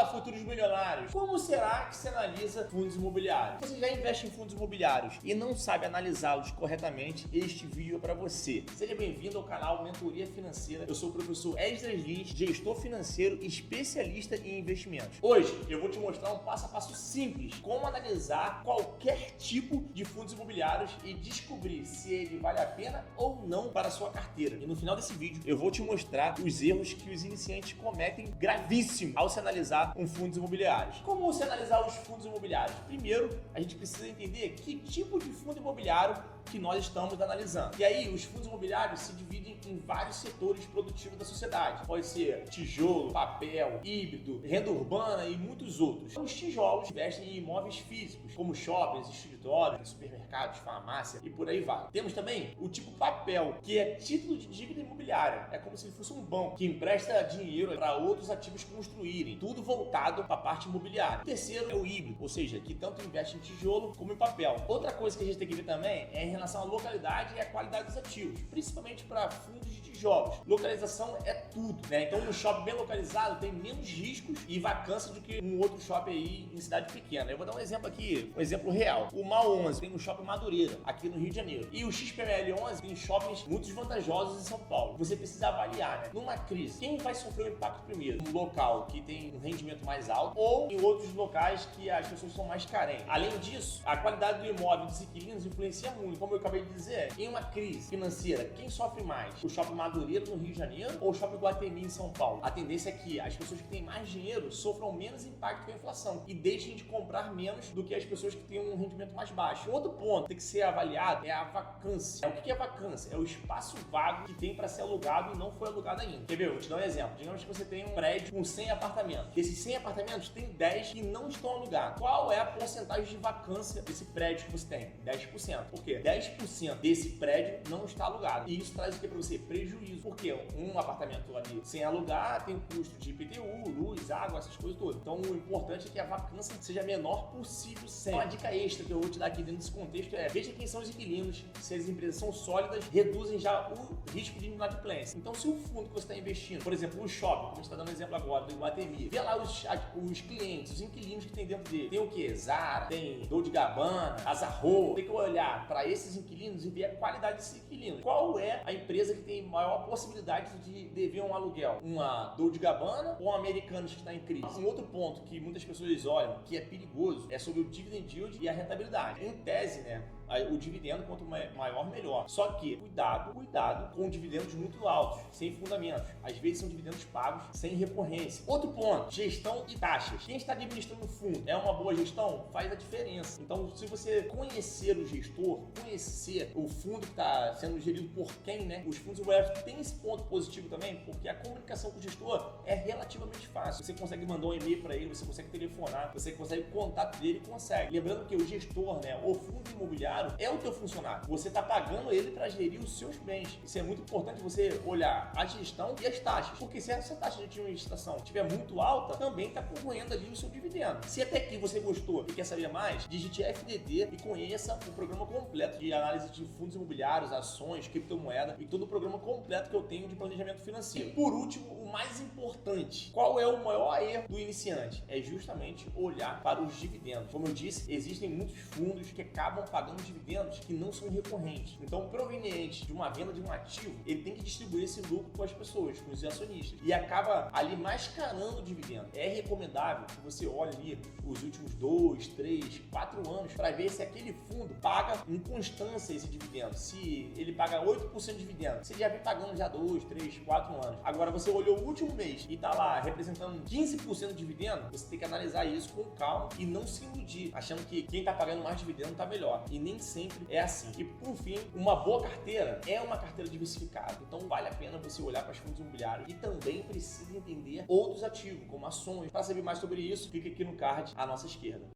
Fala, futuros milionários! Como será que se analisa fundos imobiliários? Você já investe em fundos imobiliários e não sabe analisá-los corretamente? Este vídeo é para você. Seja bem-vindo ao canal Mentoria Financeira. Eu sou o professor Esdras Lins, gestor financeiro e especialista em investimentos. Hoje eu vou te mostrar um passo a passo simples como analisar qualquer tipo de fundos imobiliários e descobrir se ele vale a pena ou não para a sua carteira. E no final desse vídeo eu vou te mostrar os erros que os iniciantes cometem gravíssimos ao se analisar um fundos imobiliários. Como se analisar os fundos imobiliários? Primeiro, a gente precisa entender que tipo de fundo imobiliário que nós estamos analisando. E aí, os fundos imobiliários se dividem em vários setores produtivos da sociedade. Pode ser tijolo, papel, híbrido, renda urbana e muitos outros. Os tijolos investem em imóveis físicos, como shoppings, escritórios, supermercados, farmácia e por aí vai. Temos também o tipo papel, que é título de dívida imobiliária. É como se ele fosse um banco que empresta dinheiro para outros ativos construírem. Tudo voltado para a parte imobiliária. O terceiro é o híbrido, ou seja, que tanto investe em tijolo como em papel. Outra coisa que a gente tem que ver também é em relação à localidade e à qualidade dos ativos, principalmente para fundos de tijolos. Localização é tudo, né? Então, um shopping bem localizado tem menos riscos e vacância do que um outro shopping aí em cidade pequena. Eu vou dar um exemplo aqui, um exemplo real. O MAL 11 tem um shopping Madureira, aqui no Rio de Janeiro. E o XPML 11 tem shoppings muito vantajosos em São Paulo. Você precisa avaliar, né? Numa crise, quem vai sofrer o impacto primeiro? Um local que tem um rendimento mais alto ou em outros locais que as pessoas são mais carentes. Além disso, a qualidade do imóvel dos inquilinos influencia muito. Como eu acabei de dizer, em uma crise financeira, quem sofre mais? O shopping Madureira no Rio de Janeiro ou o shopping Guatemi em São Paulo? A tendência é que as pessoas que têm mais dinheiro sofram menos impacto com a inflação e deixem de comprar menos do que as pessoas que têm um rendimento mais baixo. Outro ponto que tem que ser avaliado é a vacância. O que é vacância? É o espaço vago que tem para ser alugado e não foi alugado ainda. Quer ver? Vou te dar um exemplo. Digamos que você tem um prédio com 100 apartamentos. Desses 100 apartamentos, tem 10 que não estão alugados. Qual é a porcentagem de vacância desse prédio que você tem? 10%. Por quê? 10% desse prédio não está alugado. E isso traz o que para você? Prejuízo. Porque um apartamento ali sem alugar tem custo de IPTU, luz, água, essas coisas todas. Então o importante é que a vacância seja a menor possível sempre. Uma dica extra que eu vou te dar aqui dentro desse contexto é: veja quem são os inquilinos. Se as empresas são sólidas, reduzem já o risco de inadimplência. Então, se o fundo que você está investindo, por exemplo, o shopping, como a gente está dando exemplo agora do Iguatemi, vê lá os clientes, os inquilinos que tem dentro dele. Tem o que? Zara, tem Dolce & Gabbana, Azarro. Tem que olhar para esses inquilinos e ver a qualidade desses inquilinos. Qual é a empresa que tem maior possibilidade de dever um aluguel? Uma Dolce & Gabbana ou uma Americanas que está em crise? Um outro ponto que muitas pessoas olham, que é perigoso, é sobre o dividend yield e a rentabilidade. Em tese, né? O dividendo, quanto maior, melhor. Só que, cuidado com dividendos muito altos, sem fundamentos. Às vezes são dividendos pagos sem recorrência. Outro ponto, gestão e taxas. Quem está administrando o fundo é uma boa gestão? Faz a diferença. Então, se você conhecer o gestor, conhecer o fundo que está sendo gerido por quem, né? Os fundos imobiliários têm esse ponto positivo também, porque a comunicação com o gestor é relativamente fácil. Você consegue mandar um e-mail para ele, você consegue telefonar, você consegue o contato dele, consegue. Lembrando que o gestor, né? O fundo imobiliário é o teu funcionário. Você está pagando ele para gerir os seus bens. Isso é muito importante você olhar a gestão e as taxas. Porque se essa taxa de administração estiver muito alta, também está corroendo ali o seu dividendo. Se até aqui você gostou e quer saber mais, digite FDD e conheça o programa completo de análise de fundos imobiliários, ações, criptomoeda e todo o programa completo que eu tenho de planejamento financeiro. E por último, o mais importante, qual é o maior erro do iniciante? É justamente olhar para os dividendos. Como eu disse, existem muitos fundos que acabam pagando dividendos que não são recorrentes. Então, proveniente de uma venda de um ativo, ele tem que distribuir esse lucro com as pessoas, com os acionistas. E acaba ali mascarando o dividendo. É recomendável que você olhe ali os últimos 2, 3, 4 anos para ver se aquele fundo paga em constância esse dividendo. Se ele paga 8% de dividendo, se ele já vem pagando já 2, 3, 4 anos. Agora, você olhou o último mês e está lá representando 15% de dividendo, você tem que analisar isso com calma e não se iludir, achando que quem está pagando mais dividendo está melhor. E nem sempre é assim. E por fim, uma boa carteira é uma carteira diversificada. Então vale a pena você olhar para os fundos imobiliários e também precisa entender outros ativos, como ações. Para saber mais sobre isso, clique aqui no card à nossa esquerda.